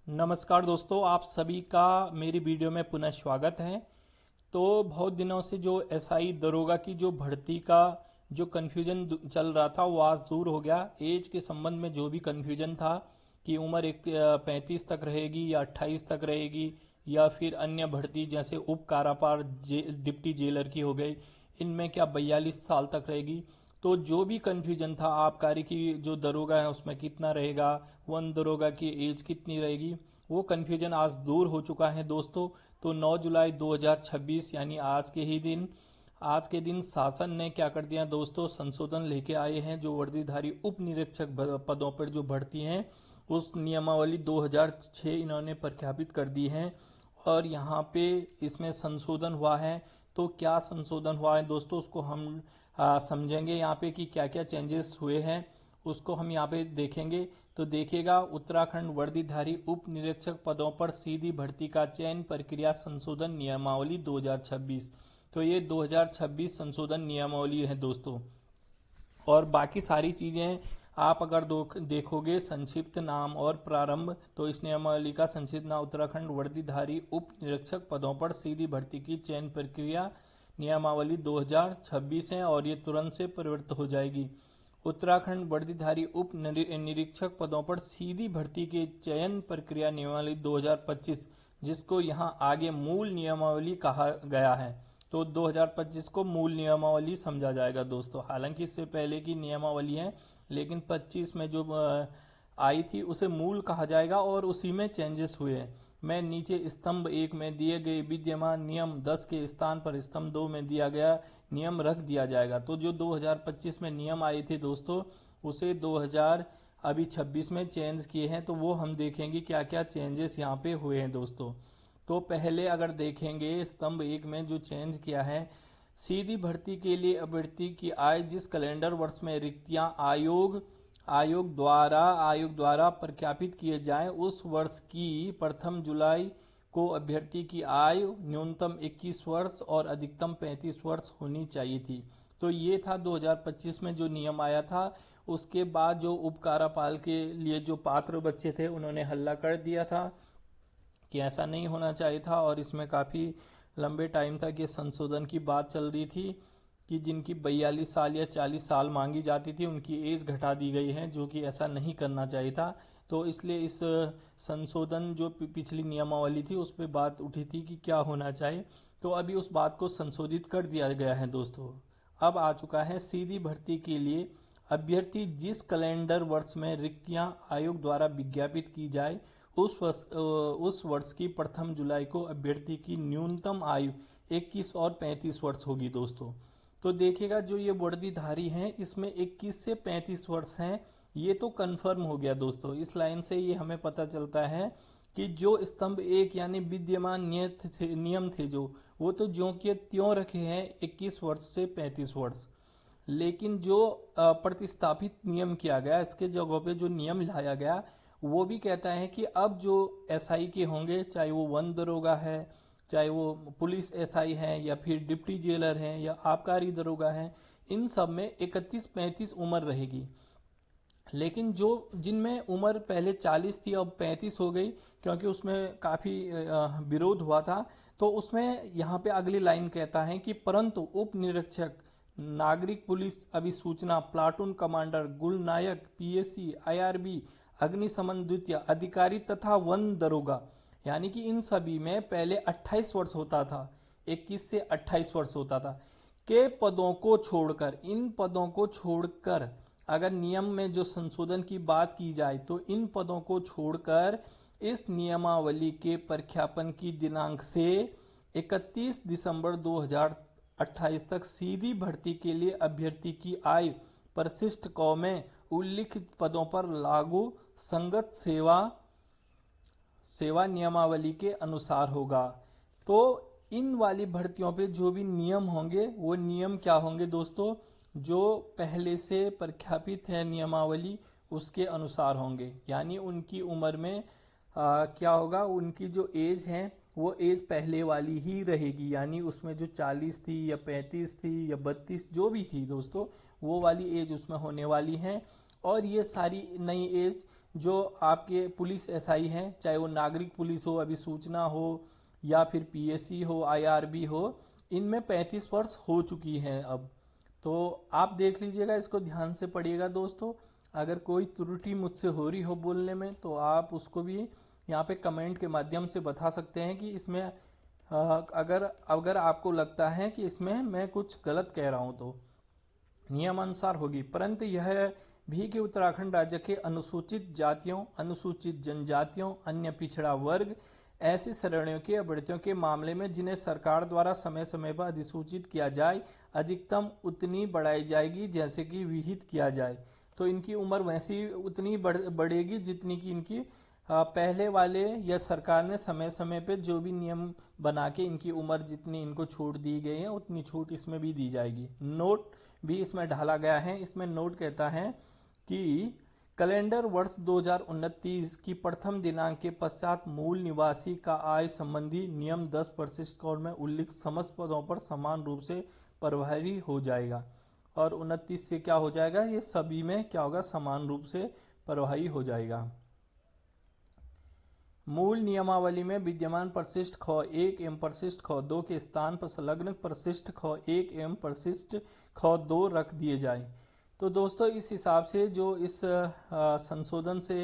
नमस्कार दोस्तों, आप सभी का मेरी वीडियो में पुनः स्वागत है। तो बहुत दिनों से जो एसआई दरोगा की जो भर्ती का जो कन्फ्यूजन चल रहा था वो आज दूर हो गया। एज के संबंध में जो भी कन्फ्यूजन था कि उम्र 35 तक रहेगी या 28 तक रहेगी या फिर अन्य भर्ती जैसे उप कारापार डिप्टी जेलर की हो गई, इनमें क्या 42 साल तक रहेगी। तो जो भी कन्फ्यूजन था आबकारी की जो दरोगा है उसमें कितना रहेगा, वन दरोगा की एज कितनी रहेगी, वो कन्फ्यूजन आज दूर हो चुका है दोस्तों। तो 9 जुलाई 2026 यानी आज के दिन शासन ने क्या कर दिया दोस्तों, संशोधन लेके आए हैं। जो वर्दीधारी उप निरीक्षक पदों पर जो भर्ती हैं उस नियमावली 2006 इन्होंने प्रख्यापित कर दी है। और यहाँ पे इसमें संशोधन हुआ है। तो क्या संशोधन हुआ है दोस्तों, उसको हम समझेंगे यहाँ पे कि क्या क्या चेंजेस हुए हैं, उसको हम यहाँ पे देखेंगे। तो देखिएगा, उत्तराखंड वर्दीधारी उप निरीक्षक पदों पर सीधी भर्ती का चयन प्रक्रिया संशोधन नियमावली 2026। तो ये 2026 संशोधन नियमावली है दोस्तों। और बाकी सारी चीजें आप अगर देखोगे, संक्षिप्त नाम और प्रारंभ, तो इस नियमावली का संक्षिप्त नाम उत्तराखंड वर्दीधारी उप निरीक्षक पदों पर सीधी भर्ती की चयन प्रक्रिया नियमावली 2026 है और ये तुरंत से परिवर्तित हो जाएगी। उत्तराखंड वर्दीधारी उप निरीक्षक पदों पर सीधी भर्ती के चयन प्रक्रिया नियमावली 2025, जिसको यहाँ आगे मूल नियमावली कहा गया है। तो 2025 को मूल नियमावली समझा जाएगा दोस्तों। हालांकि इससे पहले की नियमावली है, लेकिन 25 में जो आई थी उसे मूल कहा जाएगा और उसी में चेंजेस हुए हैं। मैं नीचे स्तंभ 1 में दिए गए विद्यमान नियम 10 के स्थान पर स्तंभ 2 में दिया गया नियम रख दिया जाएगा। तो जो 2025 में नियम आए थे दोस्तों, उसे 2026 में चेंज किए हैं। तो वो हम देखेंगे क्या क्या चेंजेस यहाँ पे हुए हैं दोस्तों। तो पहले अगर देखेंगे स्तंभ 1 में जो चेंज किया है, सीधी भर्ती के लिए अभ्यर्थी की आय जिस कैलेंडर वर्ष में रिक्तियां आयोग द्वारा प्रख्यापित किए जाएं, उस वर्ष की प्रथम जुलाई को अभ्यर्थी की आयु न्यूनतम 21 वर्ष और अधिकतम 35 वर्ष होनी चाहिए थी। तो ये था 2025 में जो नियम आया था। उसके बाद जो उपकारापाल के लिए जो पात्र बच्चे थे उन्होंने हल्ला कर दिया था कि ऐसा नहीं होना चाहिए था, और इसमें काफ़ी लंबे टाइम तक ये संशोधन की बात चल रही थी कि जिनकी 42 साल या 40 साल मांगी जाती थी उनकी एज घटा दी गई है, जो कि ऐसा नहीं करना चाहिए था। तो इसलिए इस संशोधन जो पिछली नियमावली थी उस पर बात उठी थी कि क्या होना चाहिए। तो अभी उस बात को संशोधित कर दिया गया है दोस्तों। अब आ चुका है सीधी भर्ती के लिए अभ्यर्थी जिस कैलेंडर वर्ष में रिक्तियां आयोग द्वारा विज्ञापित की जाए, उस वर्ष की प्रथम जुलाई को अभ्यर्थी की न्यूनतम आयु 21 और 35 वर्ष होगी दोस्तों। तो देखिएगा, जो ये वर्दीधारी हैं इसमें 21 से 35 वर्ष हैं, ये तो कंफर्म हो गया दोस्तों। इस लाइन से ये हमें पता चलता है कि जो स्तंभ 1 यानी विद्यमान नियम थे जो, वो तो ज्यों के त्यों रखे हैं 21 वर्ष से 35 वर्ष। लेकिन जो प्रतिस्थापित नियम किया गया, इसके जगह पे जो नियम लाया गया, वो भी कहता है कि अब जो एसआई के होंगे, चाहे वो वन दरोगा है, चाहे वो पुलिस एसआई है, या फिर डिप्टी जेलर हैं, या आबकारी दरोगा है, इन सब में 31-35 उम्र रहेगी। लेकिन जो जिनमें उम्र पहले 40 थी अब 35 हो गई, क्योंकि उसमें काफ़ी विरोध हुआ था। तो उसमें यहाँ पे अगली लाइन कहता है कि परंतु उप निरीक्षक, नागरिक पुलिस अभिसूचना, प्लाटून कमांडर, गुल नायक, पीएससी, आईआरबी, अग्निशमन द्वितीय अधिकारी तथा वन दरोगा, यानी कि इन सभी में पहले 28 वर्ष होता था, 21 से 28 वर्ष होता था, के पदों को छोड़कर, इन पदों को छोड़कर, अगर नियम में जो संशोधन की बात की जाए तो इन पदों को छोड़कर इस नियमावली के प्रख्यापन की दिनांक से 31 दिसंबर 2028 तक सीधी भर्ती के लिए अभ्यर्थी की आयु परिशिष्ट क में उल्लिखित पदों पर लागू संगत सेवा नियमावली के अनुसार होगा। तो इन वाली भर्तियों पे जो भी नियम होंगे वो नियम क्या होंगे दोस्तों, जो पहले से प्रख्यापित है नियमावली उसके अनुसार होंगे। यानी उनकी उम्र में क्या होगा, उनकी जो एज है वो एज पहले वाली ही रहेगी। यानी उसमें जो 40 थी या 35 थी या 32 जो भी थी दोस्तों, वो वाली एज उसमें होने वाली है। और ये सारी नई एज जो आपके पुलिस एसआई हैं, चाहे वो नागरिक पुलिस हो, अभिसूचना हो, या फिर पीएससी हो, आईआरबी हो, इनमें 35 वर्ष हो चुकी हैं अब। तो आप देख लीजिएगा, इसको ध्यान से पढ़िएगा दोस्तों। अगर कोई त्रुटि मुझसे हो रही हो बोलने में तो आप उसको भी यहाँ पे कमेंट के माध्यम से बता सकते हैं कि इसमें अगर अगर आपको लगता है कि इसमें मैं कुछ गलत कह रहा हूँ तो नियमानुसार होगी। परंतु यह भी कि उत्तराखंड राज्य के अनुसूचित जातियों, अनुसूचित जनजातियों, अन्य पिछड़ा वर्ग, ऐसी श्रेणियों की अभ्यर्थियों के मामले में जिन्हें सरकार द्वारा समय समय पर अधिसूचित किया जाए, अधिकतम उतनी बढ़ाई जाएगी जैसे कि विहित किया जाए। तो इनकी उम्र वैसी उतनी बढ़ेगी जितनी कि इनकी पहले वाले या सरकार ने समय समय पे जो भी नियम बना के इनकी उम्र जितनी इनको छूट दी गई है उतनी छूट इसमें भी दी जाएगी। नोट भी इसमें ढाला गया है। इसमें नोट कहता है कि कैलेंडर वर्ष 2029 की प्रथम दिनांक के पश्चात मूल निवासी का आय संबंधी नियम 10 परिशिष्ट कोड में उल्लिखित समस्त पदों पर समान रूप से प्रभावी हो जाएगा। और 29 से क्या हो जाएगा, ये सभी में क्या होगा, समान रूप से प्रभावी हो जाएगा। मूल नियमावली में विद्यमान परिशिष्ट ख 1 एवं परिशिष्ट ख 2 के स्थान पर संलग्न परिशिष्ट ख 1 एवं परिशिष्ट ख 2 रख दिए जाए। तो दोस्तों इस हिसाब से जो इस संशोधन से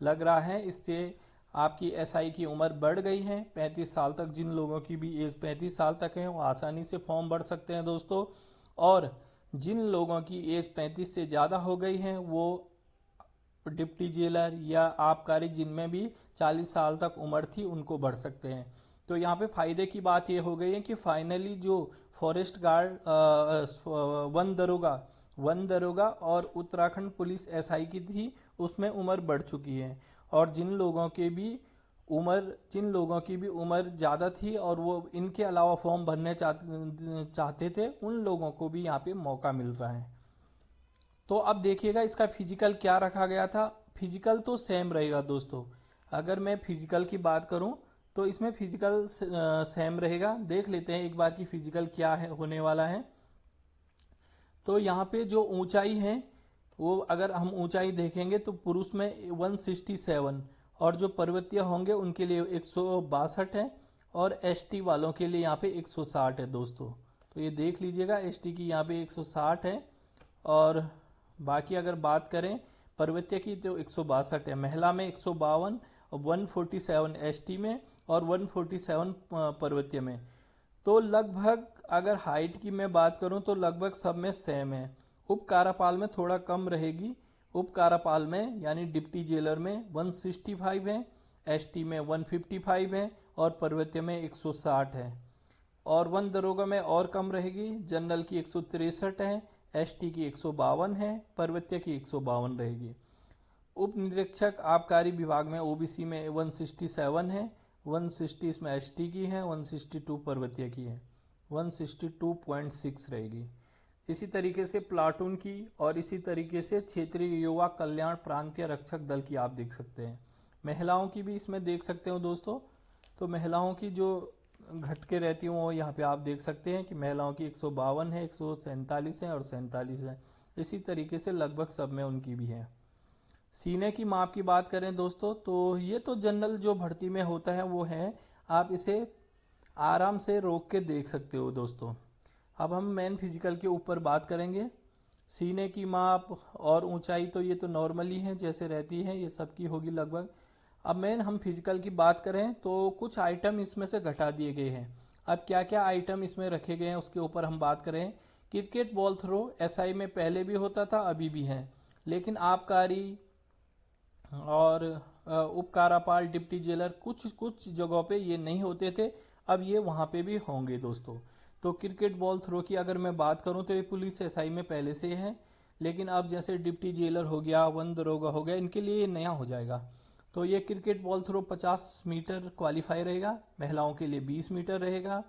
लग रहा है, इससे आपकी एसआई की उम्र बढ़ गई है 35 साल तक। जिन लोगों की भी एज 35 साल तक है वो आसानी से फॉर्म भर सकते हैं दोस्तों। और जिन लोगों की एज 35 से ज़्यादा हो गई है वो डिप्टी जेलर या आबकारी जिनमें भी 40 साल तक उम्र थी उनको भर सकते हैं। तो यहाँ पे फायदे की बात ये हो गई है कि फाइनली जो फॉरेस्ट गार्ड, वन दरोगा और उत्तराखंड पुलिस एसआई की थी उसमें उम्र बढ़ चुकी है। और जिन लोगों की भी उम्र ज़्यादा थी और वो इनके अलावा फॉर्म भरने चाहते थे, उन लोगों को भी यहाँ पे मौका मिल रहा है। तो अब देखिएगा इसका फिजिकल क्या रखा गया था। फिजिकल तो सेम रहेगा दोस्तों। अगर मैं फिजिकल की बात करूं तो इसमें फिजिकल सेम रहेगा। देख लेते हैं एक बार की फिजिकल क्या है होने वाला है। तो यहाँ पे जो ऊंचाई है वो अगर हम ऊंचाई देखेंगे तो पुरुष में 167 और जो पर्वतीय होंगे उनके लिए 162 है और एसटी वालों के लिए यहाँ पे 160 है दोस्तों। तो ये देख लीजिएगा, एसटी की यहाँ पे 160 है। और बाकी अगर बात करें पर्वतीय की तो 162 है, महिला में 152 और 147 एसटी में और 147 पर्वतीय में। तो लगभग अगर हाइट की मैं बात करूं तो लगभग सब में सेम है। उप कारापाल में थोड़ा कम रहेगी। उप कारापाल में यानी डिप्टी जेलर में 165 है, एसटी में 155 है और पर्वतीय में 160 है। और वन दरोगा में और कम रहेगी, जनरल की 163 है, एसटी की 152 है, पर्वतीय की 152 रहेगी। उप निरीक्षक आबकारी विभाग में ओबीसी में 167 है, 160 इसमें एसटी की है, 162 पर्वतीय की है, 162.6 रहेगी। इसी तरीके से प्लाटून की और इसी तरीके से क्षेत्रीय युवा कल्याण प्रांतीय रक्षक दल की आप देख सकते हैं। महिलाओं की भी इसमें देख सकते हो दोस्तों। तो महिलाओं की जो घटके रहती हूँ वो यहाँ पे आप देख सकते हैं कि महिलाओं की 152 है, 147 है और 47 है। इसी तरीके से लगभग सब में उनकी भी है। सीने की माप की बात करें दोस्तों तो ये तो जनरल जो भर्ती में होता है वो है, आप इसे आराम से रोक के देख सकते हो दोस्तों। अब हम मेन फिजिकल के ऊपर बात करेंगे। सीने की माप और ऊंचाई तो ये तो नॉर्मली है जैसे रहती है, ये सबकी होगी लगभग। अब मेन हम फिजिकल की बात करें तो कुछ आइटम इसमें से घटा दिए गए हैं। अब क्या क्या आइटम इसमें रखे गए हैं उसके ऊपर हम बात करें। क्रिकेट बॉल थ्रो एसआई में पहले भी होता था, अभी भी है, लेकिन आबकारी और उपकारापाल डिप्टी जेलर कुछ कुछ जगहों पे ये नहीं होते थे, अब ये वहाँ पे भी होंगे दोस्तों। तो क्रिकेट बॉल थ्रो की अगर मैं बात करूँ तो ये पुलिस एसआई में पहले से है, लेकिन अब जैसे डिप्टी जेलर हो गया, वन दरोगा हो गया, इनके लिए ये नया हो जाएगा। तो ये cricket ball throw 50 metre qualify रहेगा, महिलाओं के लिए 20 मीटर रहेगा।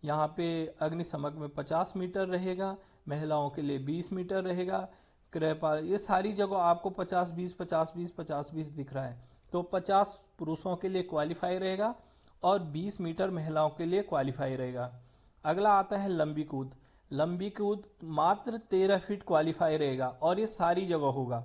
यहाँ पे अग्निशमक में 50 मीटर रहेगा, महिलाओं के लिए 20 मीटर रहेगा। कृपाल ये सारी जगह आपको 50-20 50-20 50-20 दिख रहा है। तो 50 पुरुषों के लिए क्वालिफाई रहेगा और 20 मीटर महिलाओं के लिए क्वालिफाई रहेगा। अगला आता है लंबी कूद। लंबी कूद मात्र 13 फीट क्वालिफाई रहेगा और ये सारी जगह होगा।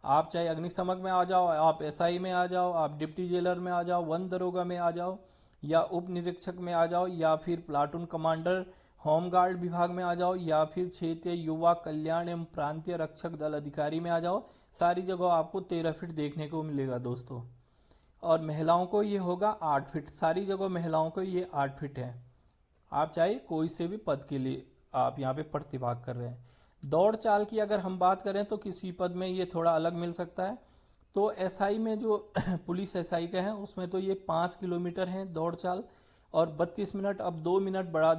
आप चाहे अग्निशमक में आ जाओ, आप एसआई में आ जाओ, आप डिप्टी जेलर में आ जाओ, वन दरोगा में आ जाओ, या उप निरीक्षक में आ जाओ, या फिर प्लाटून कमांडर होमगार्ड विभाग में आ जाओ, या फिर क्षेत्रीय युवा कल्याण एवं प्रांतीय रक्षक दल अधिकारी में आ जाओ, सारी जगह आपको 13 फीट देखने को मिलेगा दोस्तों। और महिलाओं को ये होगा 8 फीट, सारी जगह महिलाओं को ये 8 फीट है। आप चाहे कोई से भी पद के लिए आप यहाँ पे प्रतिभाग कर रहे हैं। दौड़ चाल की अगर हम बात करें तो किसी पद में ये थोड़ा अलग मिल सकता है। तो एसआई में जो पुलिस एसआई का है उसमें तो ये 5 किलोमीटर है दौड़ चाल, और 32 मिनट अब 2 मिनट बढ़ा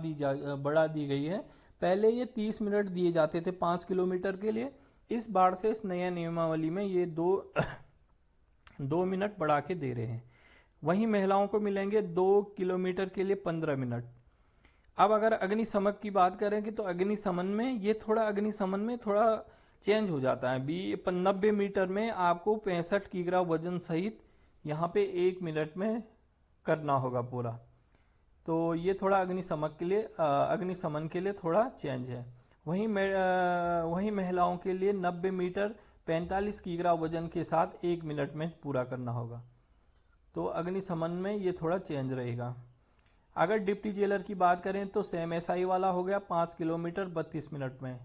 दी गई है। पहले ये 30 मिनट दिए जाते थे 5 किलोमीटर के लिए, इस बार से इस नया नियमावली में ये 2 मिनट बढ़ा के दे रहे हैं। वहीं महिलाओं को मिलेंगे 2 किलोमीटर के लिए 15 मिनट। अब अगर अग्निशमन की बात करें तो अग्निशमन में थोड़ा चेंज हो जाता है। 90 मीटर में आपको 65 किग्रा वजन सहित यहाँ पे 1 मिनट में करना होगा पूरा। तो ये थोड़ा अग्निशमन के लिए थोड़ा चेंज है। वहीं महिलाओं के लिए 90 मीटर 45 किग्रा वजन के साथ 1 मिनट में पूरा करना होगा। तो अग्निशमन में ये थोड़ा चेंज रहेगा। अगर डिप्टी जेलर की बात करें तो सेम एसआई वाला हो गया 5 किलोमीटर 32 मिनट में,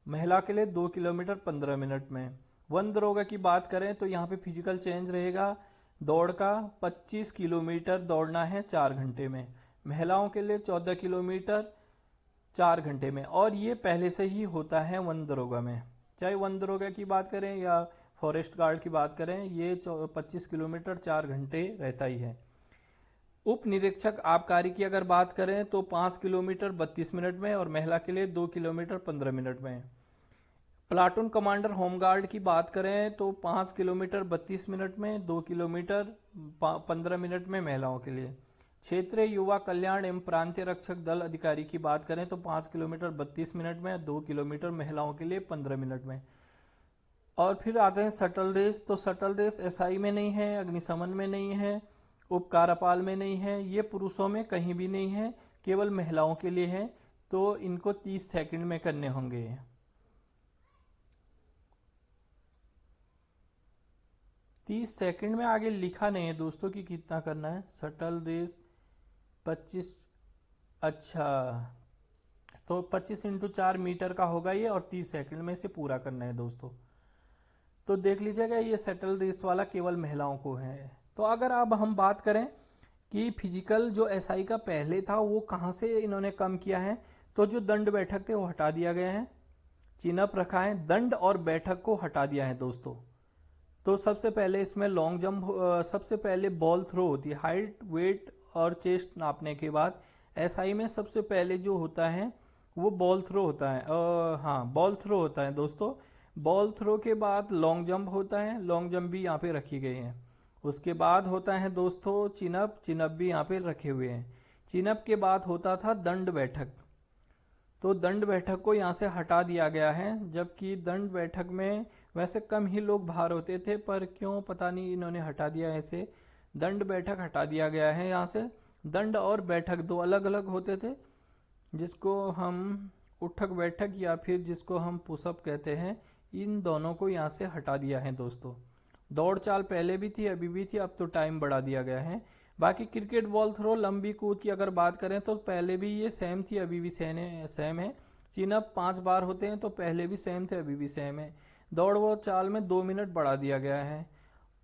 महिला के लिए 2 किलोमीटर 15 मिनट में। वन दरोगा की बात करें तो यहाँ पे फिजिकल चेंज रहेगा। दौड़ का 25 किलोमीटर दौड़ना है 4 घंटे में, महिलाओं के लिए 14 किलोमीटर 4 घंटे में। और ये पहले से ही होता है वन दरोगा में, चाहे वन दरोगा की बात करें या फॉरेस्ट गार्ड की बात करें, ये 25 किलोमीटर 4 घंटे रहता ही है। उप निरीक्षक आबकारी की अगर बात करें तो 5 किलोमीटर 32 मिनट में, और महिला के लिए 2 किलोमीटर 15 मिनट में। प्लाटून कमांडर होमगार्ड की बात करें तो 5 किलोमीटर 32 मिनट में, 2 किलोमीटर 15 मिनट में महिलाओं के लिए। क्षेत्रीय युवा कल्याण एवं प्रांतीय रक्षक दल अधिकारी की बात करें तो 5 किलोमीटर 32 मिनट में, 2 किलोमीटर महिलाओं के लिए 15 मिनट में। और फिर आते हैं शटल रेस। तो शटल रेस एसआई में नहीं है, अग्निशमन में नहीं है, उप कार्यपाल में नहीं है, ये पुरुषों में कहीं भी नहीं है, केवल महिलाओं के लिए है। तो इनको 30 सेकंड में करने होंगे। 30 सेकंड में आगे लिखा नहीं है दोस्तों कि कितना करना है। शटल रेस 25, अच्छा तो 25 × 4 मीटर का होगा ये, और 30 सेकंड में से पूरा करना है दोस्तों। तो देख लीजिएगा ये शटल रेस वाला केवल महिलाओं को है। तो अगर अब हम बात करें कि फिजिकल जो एसआई का पहले था वो कहाँ से इन्होंने कम किया है, तो जो दंड बैठक थे वो हटा दिया गया है, चिन्ह रखा है, दंड और बैठक को हटा दिया है दोस्तों। तो सबसे पहले इसमें लॉन्ग जंप, सबसे पहले बॉल थ्रो होती है, हाइट वेट और चेस्ट नापने के बाद एसआई में सबसे पहले जो होता है वो बॉल थ्रो होता है। हाँ, बॉल थ्रो होता है दोस्तों। बॉल थ्रो के बाद लॉन्ग जंप होता है, लॉन्ग जंप भी यहाँ पे रखी गई है। उसके बाद होता है दोस्तों चिनअप, चिनअप भी यहाँ पे रखे हुए हैं। चिनअप के बाद होता था दंड बैठक, तो दंड बैठक को यहाँ से हटा दिया गया है, जबकि दंड बैठक में वैसे कम ही लोग बाहर होते थे, पर क्यों पता नहीं इन्होंने हटा दिया ऐसे। दंड बैठक हटा दिया गया है यहाँ से। दंड और बैठक दो अलग अलग होते थे, जिसको हम उठक बैठक या फिर जिसको हम पुशअप कहते हैं, इन दोनों को यहाँ से हटा दिया है दोस्तों। दौड़ चाल पहले भी थी, अभी भी थी, अब तो टाइम बढ़ा दिया गया है। बाकी क्रिकेट बॉल थ्रो, लंबी कूद की अगर बात करें तो पहले भी ये सेम थी, अभी भी सेम है। चिनअप 5 बार होते हैं, तो पहले भी सेम थे, अभी भी सेम है। दौड़ व चाल में 2 मिनट बढ़ा दिया गया है।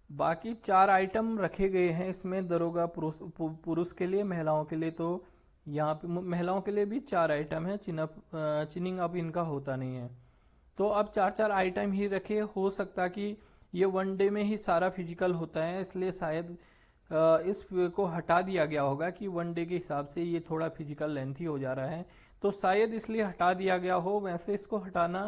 बाकी 4 आइटम रखे गए हैं इसमें दरोगा पुरुष के लिए, महिलाओं के लिए तो यहाँ पे महिलाओं के लिए भी 4 आइटम है। चिनिंग अब इनका होता नहीं है, तो अब 4 आइटम ही रखे। हो सकता कि ये वन डे में ही सारा फिजिकल होता है, इसलिए शायद इस को हटा दिया गया होगा कि वन डे के हिसाब से ये थोड़ा फिजिकल लेंथी हो जा रहा है, तो शायद इसलिए हटा दिया गया हो। वैसे इसको हटाना,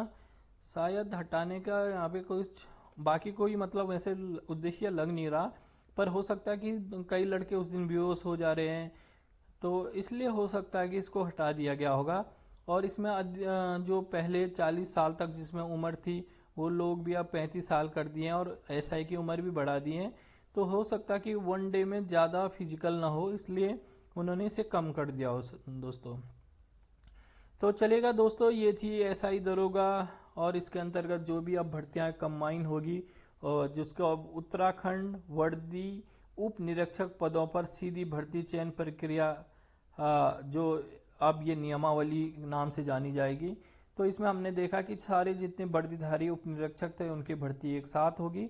शायद हटाने का यहाँ पे कुछ बाकी कोई मतलब वैसे उद्देश्य लग नहीं रहा, पर हो सकता है कि कई लड़के उस दिन बेहोश हो जा रहे हैं, तो इसलिए हो सकता है कि इसको हटा दिया गया होगा। और इसमें जो पहले 40 साल तक जिसमें उम्र थी, वो लोग भी अब 35 साल कर दिए हैं, और एसआई की उम्र भी बढ़ा दी है। तो हो सकता है कि वन डे में ज़्यादा फिजिकल ना हो, इसलिए उन्होंने इसे कम कर दिया हो दोस्तों। तो चलेगा दोस्तों, ये थी एसआई दरोगा और इसके अंतर्गत जो भी अब भर्तियां कंबाइन होगी और जिसको अब उत्तराखंड वर्दी उप निरीक्षक पदों पर सीधी भर्ती चयन प्रक्रिया जो अब ये नियमावली नाम से जानी जाएगी। तो इसमें हमने देखा कि सारे जितने वर्दीधारी उप निरीक्षक थे उनकी भर्ती एक साथ होगी।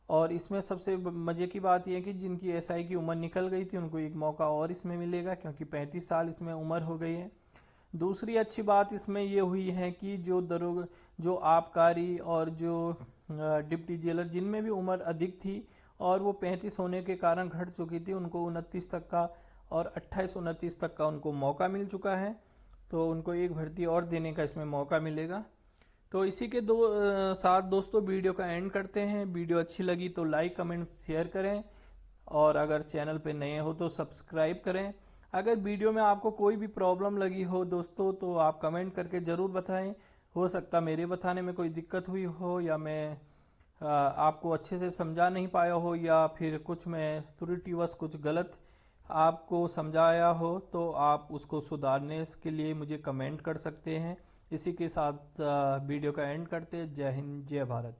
और इसमें सबसे मजे की बात यह है कि जिनकी एसआई की उम्र निकल गई थी उनको एक मौका और इसमें मिलेगा, क्योंकि 35 साल इसमें उम्र हो गई है। दूसरी अच्छी बात इसमें ये हुई है कि जो आबकारी और जो डिप्टी जेलर जिनमें भी उम्र अधिक थी और वो 35 होने के कारण घट चुकी थी, उनको 29 तक का और 28-29 तक का उनको मौका मिल चुका है। तो उनको एक भर्ती और देने का इसमें मौका मिलेगा। तो इसी के साथ दोस्तों वीडियो का एंड करते हैं। वीडियो अच्छी लगी तो लाइक कमेंट शेयर करें और अगर चैनल पे नए हो तो सब्सक्राइब करें। अगर वीडियो में आपको कोई भी प्रॉब्लम लगी हो दोस्तों तो आप कमेंट करके ज़रूर बताएं। हो सकता मेरे बताने में कोई दिक्कत हुई हो या मैं आपको अच्छे से समझा नहीं पाया हो या फिर कुछ मैं त्रुटिवश कुछ गलत आपको समझाया हो, तो आप उसको सुधारने के लिए मुझे कमेंट कर सकते हैं। इसी के साथ वीडियो का एंड करते हैं। जय हिंद, जय भारत।